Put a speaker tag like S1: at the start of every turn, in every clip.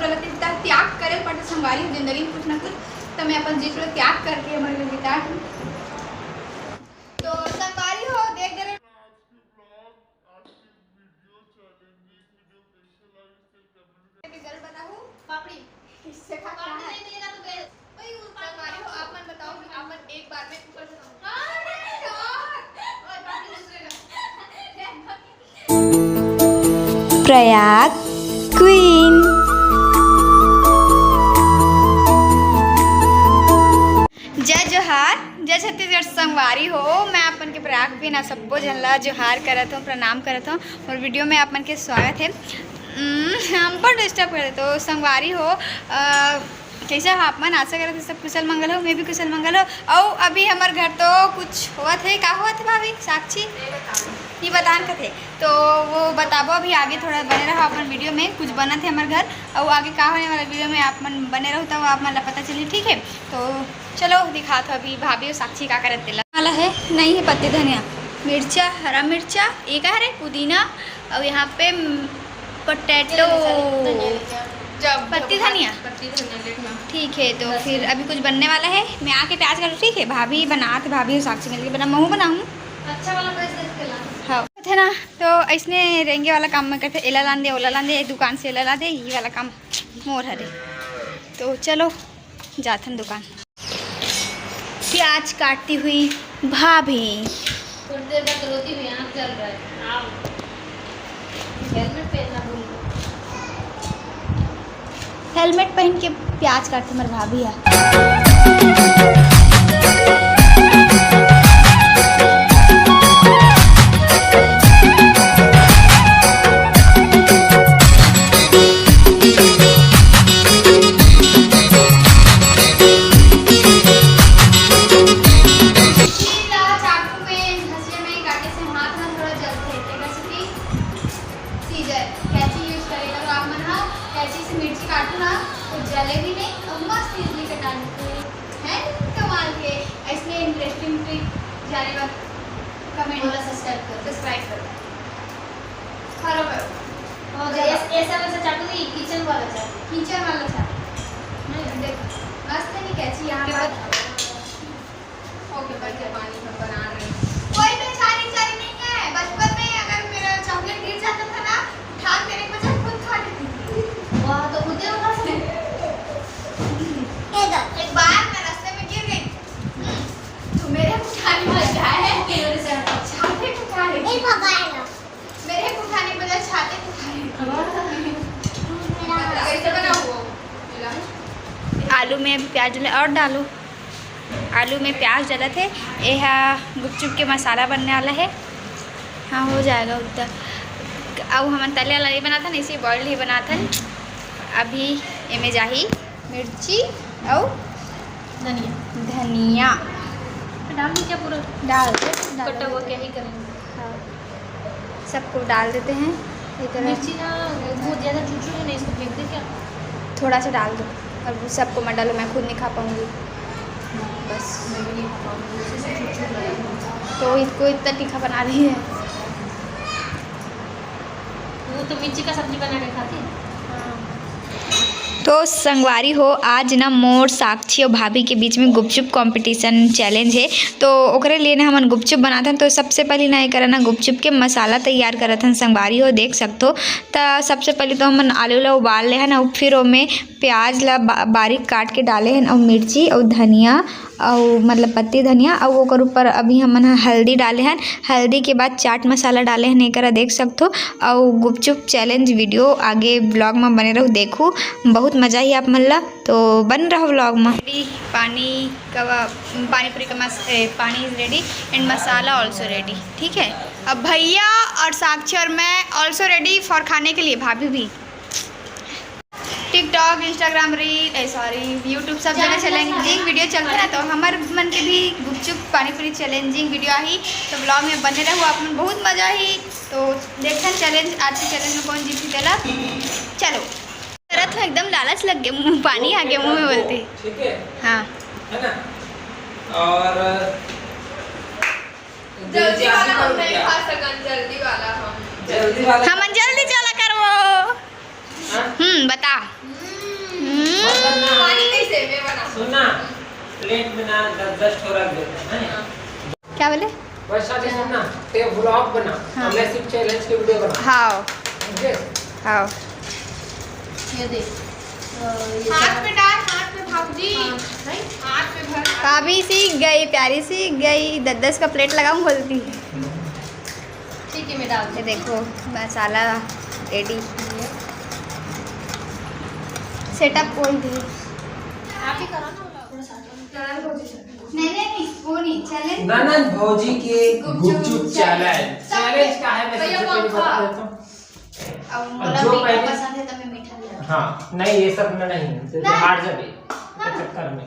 S1: गलत त्याग करे पड़ता संगवारी जिंदगी में कुछ ना कुछ, तो मैं अपन जी त्याग करके हमारे बिता तो संगवारी हो देख दे रिजल्ट बताऊं पापड़ी इससे खाता है नहीं मिलेगा तो गए भाई संगवारी हो आप मन बताओ कि आप मन एक बार में ऊपर से अरे यार और बाकी दूसरे का
S2: प्रयाग क्वीन।
S1: जय जोहार, जय छत्तीसगढ़ संगवारी हो। मैं अपन के प्रयाग क्वीन आप सबको झनला जोहार करत हूँ, प्रणाम करत हूँ और वीडियो में अपन के स्वागत है। हमको डिस्टर्ब करे तो संगवारी हो कैसा आप मन आशा करते सब कुशल मंगल हो, मैं भी कुशल मंगल हो। और अभी हमारे घर तो कुछ हुआ थे, का हुआ थे भाभी साक्षी ये बतान का थे तो वो बताबो। अभी आगे थोड़ा बने रहो अपन वीडियो में, कुछ बना थे हमारे घर और आगे का होने वाला वीडियो में आप मन बने रहो तो आप मन पता चली, ठीक है। तो चलो दिखा था अभी भाभी और साक्षी का करते वाला है। नहीं है पत्ती धनिया, मिर्चा, हरा मिर्चा, एक है पुदीना और यहाँ पे पोटैटो, पत्ती धनिया ठीक है। तो फिर अभी कुछ बनने वाला है, मैं आके प्याज करूँ, ठीक है। भाभी बनाते, भाभी और साक्षी मिलकर बना, मैं बनाऊँ अच्छा वाला हाँ थे ना। तो ऐसने रेंगे वाला काम में कहते एला लान दे ओला लान दे, दुकान से एला ला दे, ये वाला काम मोर हरे। तो चलो जाथन दुकान। प्याज काटती हुई भाभी,
S3: थोड़ी देर बाद रोती हुई आँख जल रहा है। आओ हेलमेट पहनना भूल गए।
S1: हेलमेट पहन के प्याज काटती हमारे भाभी है। जलेबी नहीं और मस्त इडली कटाने हैं कमाल के। ऐसे इंटरेस्टिंग ट्रिक जाने बाद कमेंट वाला सब्सक्राइब करो फॉलो करो।
S3: और ऐसा वैसा चाकू नहीं, किचन वाला
S1: चाकू देख मस्त नहीं कैची यहाँ पर। ओके बच्चे पानी में बना रहे कोई बेचारी नहीं है। बचपन में अगर मेरा चॉकलेट गिर जाता था ना, उठा के मेरे बच्चा खुद खा लेती थी।
S3: वाह तो खुद ही
S1: एक बार मैं रास्ते में गिर गई तो मेरे उठाने बजाय छाते उठाए, मेरे उठाने बजाय छाते उठाए। कैसे बना हुआ आलू में प्याज डाले और डालो। आलू में प्याज डाला थे, यह गुपचुप के मसाला बनने वाला है। हाँ हो जाएगा उतना। अब हम तले वाला नहीं बना था ना, इसे बॉइल्ड ही बना था। अभी इमें जाही मिर्ची और धनिया
S3: डाल दी क्या पूरा
S1: डाल
S3: कटा हुआ क्या ही करेंगे।
S1: हाँ सबको डाल देते हैं इस तरह।
S3: मिर्ची ना बहुत ज़्यादा चुचू नहीं, इसको फेंक दे क्या?
S1: थोड़ा सा डाल दो और सबको मत डालो, मैं खुद नहीं खा पाऊँगी बस। तो इसको इतना तीखा बना रही है।
S3: वो तो मिर्ची का सब्जी बना के खाती है।
S2: तो संगवारी हो आज ना मोर साक्षी और भाभी के बीच में गुपचुप कंपटीशन चैलेंज है। तो ओकरे लिए ना हमन गुपचुप बनाथन। तो सबसे पहले ना ये करना गुपचुप के मसाला तैयार करथन। संगवारी हो देख सकते हो। तो सबसे पहले तो हमन आलू ला उबाल ले हन और फिर ओमे प्याज ला बारीक काट के डाले हन और मिर्ची और धनिया और मतलब पत्ती धनिया और ओकर ऊपर अभी हमन हल्दी डाले हन। हल्दी के बाद चाट मसाला डाले हन, एकरा देख सकते हो। और गुपचुप चैलेंज वीडियो आगे ब्लॉग में बने रहो, देखो बहुत मज़ा ही आप मन ला। तो बन रहो ब्लॉग में। पानी पूरी का पानी is ready and masala also ready, ठीक है। अब भैया और साक्षी और मैं ऑल्सो रेडी फॉर खाने के लिए। भाभी भी टिकटॉक, इंस्टाग्राम रील यूट्यूब सब जगह चैलेंजिंग वीडियो चलते हैं। तो हमारे मन के भी गुपचुप पानीपुरी चैलेंजिंग वीडियो आई तो ब्लॉग में बने रहो आप मन, बहुत मज़ा ही। तो देखते चैलेंज, आज के चैलेंज में कौन जीती देला। चलो तरत में एकदम लालच लग गए, मुँह पानी आ गया मुँह में बोलते।
S4: ठीक है
S2: हाँ
S4: है ना। और
S1: जल्दी वाला हम नहीं खा सकन, जल्दी वाला
S4: जल्दी वाला
S2: हम जल्दी चला करो। बता
S1: पानी कैसे मैं बना
S4: सुनना, प्लेट में ना 10 ठो रख देते हैं।
S2: क्या बोले?
S4: वैसा भी सुनना, ते व्लॉग बना,
S2: हाँ।
S4: हमें सिर्फ चैलेंज की वीडियो बना।
S2: हाँ
S4: समझे?
S2: हाँ
S3: ये देख
S1: हाथ पे डाल, हाथ पे भाभी हाथ पे भर।
S2: भाभी सीख गई, प्यारी सीख गई। 10 का प्लेट लगाऊं बोलती।
S3: ठीक है मैं डाल
S2: ये देखो मसाला रेडी। सेटअप कोई भी
S3: आप ही करो ना थोड़ा सा
S1: नहीं वो नहीं चैलेंज।
S4: ननद भौजी के गुपचुप चैलेंज। चैलेंज का है मैं सबसे पहले बता देता हूँ।
S1: अब
S4: और
S1: मोला
S4: जो
S1: मीठा
S4: पहले-
S1: पसंद है तो मैं मीठा ले आऊँ।
S4: हाँ नहीं ये सब में नहीं, हार जाबे चक्कर में।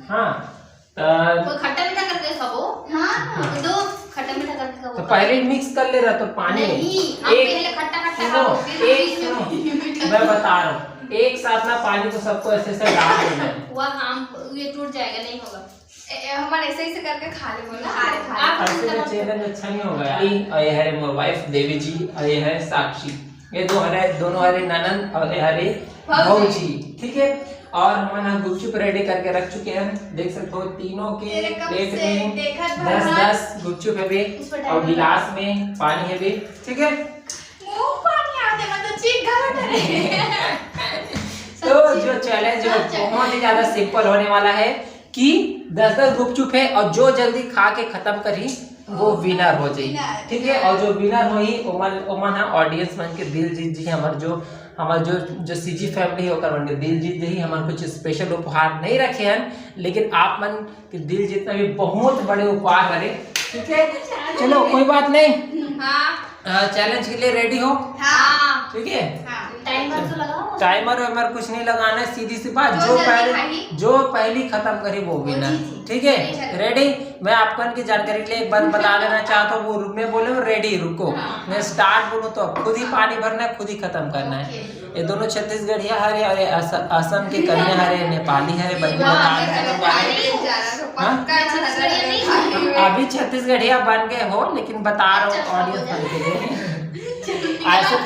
S4: हाँ
S3: कोई खट्टा मीठा करके खाओ।
S1: हाँ
S3: दो खट्टा मीठा करके खाओ।
S4: तो पहले मिक्स कर ले रहा तो पानी में
S3: नहीं आप पहले खट्टा खट्टा
S4: सुनो,
S3: खाओ फिर
S4: एक सुनो, मैं बता रहा हूँ, एक साथ ना पानी को सबको ऐसे ऐसे डाल देना है।
S3: हुआ हम ये टूट जाएगा, नहीं होगा।
S1: हमारे ऐसे ऐसे करके खा ले बोला। खा ले
S3: आप
S4: ऐसे में चैलेंज अच्छा नहीं होगा यार। ये है मोर वाइफ देवी जी और ये है साक्षी, ये दोनों हरे ननद और ये हरे भौजी, ठीक है। और हम ना गुपचुप रेडी करके रख चुके हैं, देख सकते हो तीनों के
S1: तेरे कब
S4: प्लेट
S1: से
S4: में
S1: देखत
S4: 10 गुपचुप है बे और गिलास में पानी है बे, ठीक है।
S1: मुंह पानी आते मतलब चीख घाट है।
S4: तो जो चैलेंज है बहुत ही ज्यादा सिंपल होने वाला है कि 10 गुपचुप है और जो जल्दी खा के खत्म करी वो विनर हो जाए, ठीक है। और जो विनर हो ही ओमन है ऑडियंस मन के दिल जीत जी। हमार जो सीजी फैमिली है ओकर मन के दिल जीत जी। हमार कुछ स्पेशल उपहार नहीं रखे हैं, लेकिन आप मन के दिल जीतना भी बहुत बड़े उपहार हरे, ठीक है। चलो कोई बात नहीं,
S1: हाँ
S4: चैलेंज के लिए रेडी हो,
S3: हाँ
S4: ठीक है।
S3: टाइमर तो लगाओ।
S4: टाइमर वाइमर कुछ नहीं लगाना है, सीधी सी बात। जो पहली खत्म करी वो विनर, ठीक है। रेडी? मैं आपको इनकी जानकारी के लिए एक बात बता देना चाहता हूँ, वो मैं बोले रेडी रुको, मैं स्टार्ट बोलूँ तो खुद ही पानी भरना है, खुद ही खत्म करना है। ये दोनों छत्तीसगढ़िया हरे और असम के कन्या हरे, नेपाली हरे, अभी छत्तीसगढ़िया बन गए हो, लेकिन बता रहा हूँ ऑडियंस के लिए ऐसे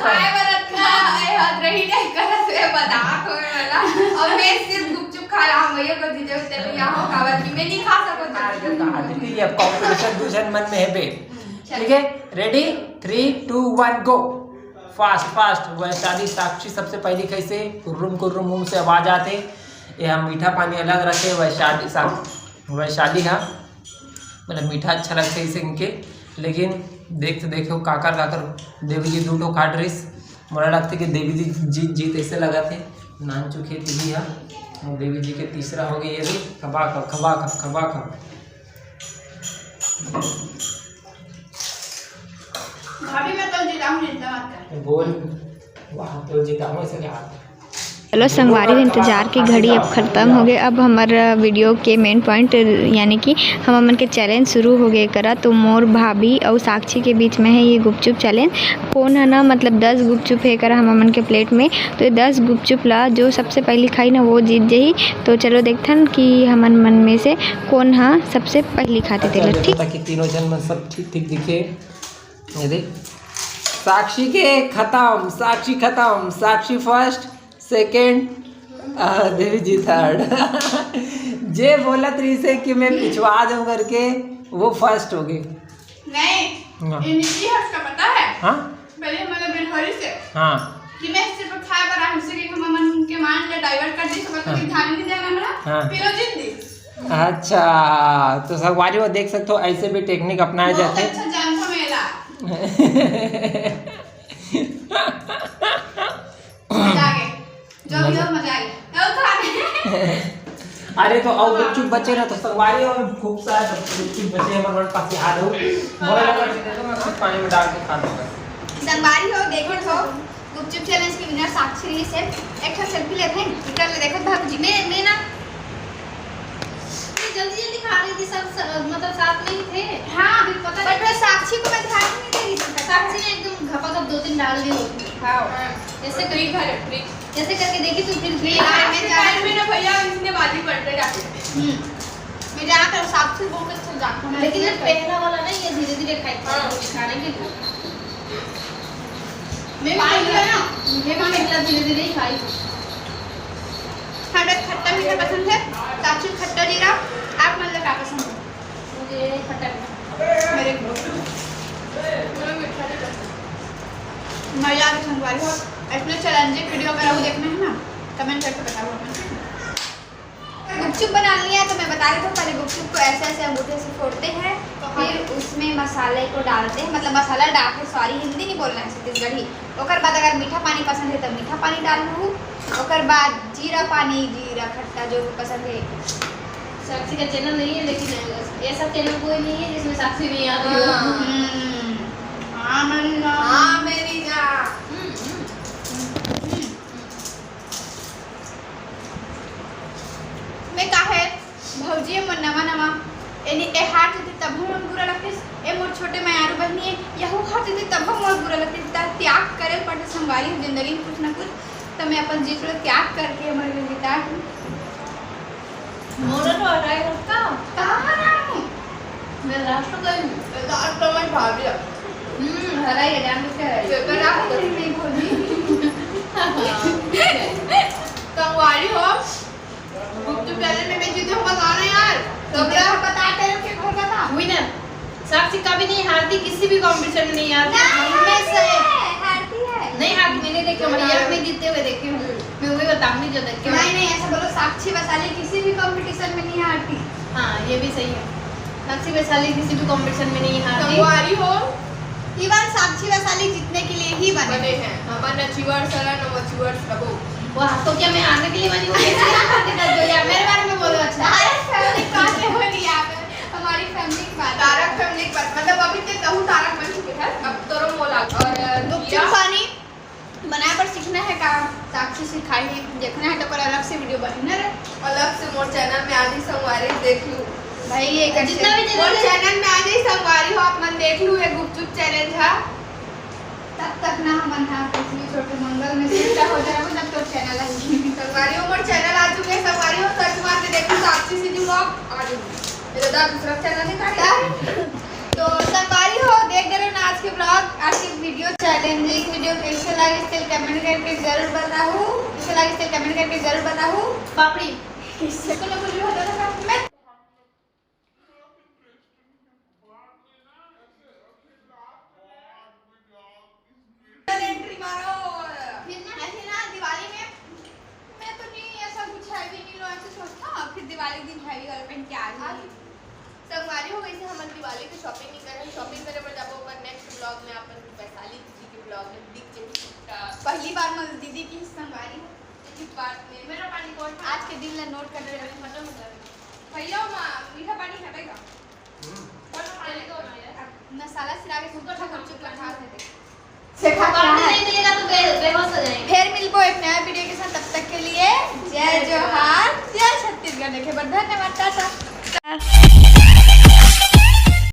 S1: रही नहीं करत है बता को वाला। और मैं सिर्फ गुपचुप खा रहा हूं, ये को दीजिए तेरे यहां खावत मैं नहीं खा सकता।
S4: ये कंपटीशन दूसरे मन में है बे, ठीक है। रेडी 3 2 1 गो। फास्ट वैशाली साक्षी सबसे पहली कैसे कुर्रुम मुंह से आवाज आते। ये हम मीठा पानी अलग रखे, वैशाली हाँ मतलब मीठा अच्छा लगता है इसे इनके, लेकिन देखो काकर देवी जी दूठो खाट रही। मोला लगता कि देवी जी जीत ऐसे लगा थे नान चुके थे भी हाँ। और देवी जी के तीसरा हो गया ये भी खबा खब।
S1: भाभी मैं कल जीता हूं, चिंता मत कर।
S4: बोल वहाँ तो जीता हूँ ऐसे क्या।
S2: चलो संगवारी इंतज़ार की घड़ी अब ख़त्म हो गए। अब हमारा वीडियो के मेन पॉइंट यानी कि हम अमन के चैलेंज शुरू हो गए करा। तो मोर भाभी और साक्षी के बीच में है ये गुपचुप चैलेंज। कौन है ना मतलब 10 गुपचुप है करा हम अमन के प्लेट में। तो ये 10 गुपचुप ला जो सबसे पहली खाई ना वो जीत जाही। तो चलो देखथन कि हमन मन में से कौन हाँ सबसे पहली खाते थे लोग, ठीक।
S4: ताकि तीनों जन में सब ठीक दिखे। ये देख साक्षी के खत्म, साक्षी फर्स्ट, सेकेंड, देवी जी थर्ड। जे बोलत रही से कि मैं पिछवा दूं करके वो फर्स्ट हो गई।
S1: नहीं इनकी हर्ष का पता है।
S4: हाँ
S1: पहले हमारे बिनहरी से
S4: हाँ
S1: कि मैं सिर्फ खाए पर हमसे कि हम मन के मान ले डाइवर्ट कर दी सब तो ध्यान नहीं देना मेरा।
S4: हाँ।
S1: फिर वो जीत दी।
S4: अच्छा तो संगवारी वो देख सकते हो ऐसे भी टेक्निक अपनाए जाते हैं।
S1: अच्छा जान था मेला। मजा आ गया, जो भी हो मजा आ गया।
S4: अरे तो और गुपचुप बचे ना तो संगवारी और खूब सारा गुपचुप बचे हमारे पास याद हो मोला लगा दे तो मैं खुद पानी में डाल के खा लूंगा।
S1: संगवारी हो देखो तो गुपचुप चैलेंज की विनर साक्षी रही से एक ठो सेल्फी लेते हैं इधर ले देखो भाभी जी मैं ना
S3: जल्दी खा रही थी सब मतलब साथ में ही थे।
S1: हाँ
S3: अभी पता
S1: बट मैं साक्षी को मैं ध्यान नहीं दे रही थी।
S3: साक्षी ने एकदम घपा 2-3 डाल दी होगी।
S1: हाँ
S3: ऐसे करी ऐसे करके देखी तो फिर
S1: में ना भैया इसने बाजी पड़ते जाते। मैं जा कर साक्षी बोल के चल जाता हूं।
S3: लेकिन ये पहला वाला ना ये धीरे खाई खाने के लिए
S1: मैं भी ना
S3: मैं पहला धीरे ही खाई।
S1: हमारे खट्टा मीठा पसंद है। साक्षी खट्टा जीरा, आप मतलब क्या पसंद है?
S3: मुझे खट्टा
S1: मेरे को मजा आ संगवारी हो। इसमें चैलेंजिंग वीडियो अगर आपको देखना है ना, कमेंट करके बताओ। गुपचुप बनानी है तो मैं बता रही हूँ, पहले गुपचुप को ऐसे ऐसे अंगूठे से फोड़ते हैं, फिर उसमें मसाले को डालते हैं, मतलब मसाला डाल के, सॉरी हिंदी नहीं बोलना है छत्तीसगढ़ी। ओकर बाद अगर मीठा पानी पसंद है तो मीठा पानी डालूँ, ओकर बाद जीरा पानी, जीरा खट्टा जो भी पसंद है।
S3: साक्षी का चैनल नहीं है, लेकिन ऐसा चैनल कोई नहीं है जिसमें साक्षी नहीं आती हो।
S1: हाँ मेरी जान। मैं काहे भौजी मोर नवा एनी ए हाथ थी तब मोर बुरा लगते, ए मोर छोटे मायारू बहनी है यहू हाथ थी तब मोर बुरा लगते। त्याग करे पड़े संगवारी जिंदगी में कुछ ना कुछ, तो मैं अपन जीत लो त्याग करके हमारे लिए बिता दूं।
S3: मोरा तो हटाए रखता
S1: कहाँ बनाऊं?
S3: मैं राष्ट्र गई
S1: लास्ट तो मैं भाग लिया।
S3: हरा ये जान के है
S1: पेपर आप नहीं भौजी संगवारी हो। गुपचुप चैनल में मैं जीतूं बताना यार, तो क्या बताते हो कि घर का था
S3: विनर। साक्षी कभी नहीं हारती, किसी भी कंपटीशन में नहीं हारती, हमेशा
S1: हारती है।
S3: नहीं हारती। मैंने देखी हमारी यार में जीतते हुए देखी हूँ, मैं वही बताऊंगी जो देखी हूँ।
S1: नहीं ऐसा बोलो, साक्षी वैशाली किसी भी कंपटीशन में नहीं हारती।
S3: हाँ ये भी सही है, साक्षी वैशाली किसी भी कंपटीशन में नहीं हारती।
S1: संगवारी हो इवन साक्षी वैशाली जीतने के लिए ही बने हैं।
S5: हमारे अचीवर्स और नो अचीवर्स रहो।
S3: वाह, तो क्या मैं हारने के लिए बनी हूँ? मेरे बारे में बोलो। अच्छा
S1: फैमिली बातें हो रही है, हमारी फैमिली की बात।
S5: तारक फैमिली पर मतलब अभी तक कहूँ तारक बन चुके हैं, अब तो मोला और
S1: गुपचुप पानी बनाए पर सीखना है का साक्षी सिखाई है, देखना है तो कोई अलग से वीडियो बनना है।
S5: अलग से मोर चैनल में आधी संगवारी देख लूँ
S1: भाई ये
S3: जितना भी
S5: मोर चैनल में आधी संगवारी हो आप मन देख लूँ, ये गुपचुप चैलेंज है।
S1: तब तक ना हम पृथ्वी छोटे मंगल में शिफ्ट हो जाएगा तब तो चैनल है।
S5: संगवारी हो मोर चैनल आ चुके हैं। संगवारी हो सर्च मार के देखो साक्षी सीधी व्लॉग आ जाएगी। मेरा दूसरा चैनल नहीं काटा।
S1: तो संगवारी हो देख रहे हो ना आज के ब्लॉग, आज की वीडियो चैलेंजिंग वीडियो कैसे लगे इसके कमेंट करके जरूर बताओ। कैसे लगे इसके कमेंट करके जरूर बताओ।
S3: पापड़ी
S1: किससे को ना कुछ भी होता था मैं एंट्री मारो। फिर ऐसे ना दिवाली में मैं तो नहीं ऐसा कुछ हैवी नहीं लो ऐसे सोचता, फिर दिवाली दिन हैवी वाला पहन के आ गई।
S5: संगवारी हो वैसे हम दिवाली की शॉपिंग नहीं करें, शॉपिंग करे पर जाबो पर नेक्स्ट ब्लॉग में अपन वैशाली जी के ब्लॉग में दिख जाए।
S1: पहली बार मैं दीदी की संगवारी
S5: इस बात में मेरा पानी कौन
S1: आज के दिन ला नोट कर रहे हैं।
S5: खत्म हो जाएगा।
S1: भैया मीठा पानी खटेगा
S5: कौन पानी को
S1: मसाला सिरा के सुपर गुपचुप खा थे।
S3: से खा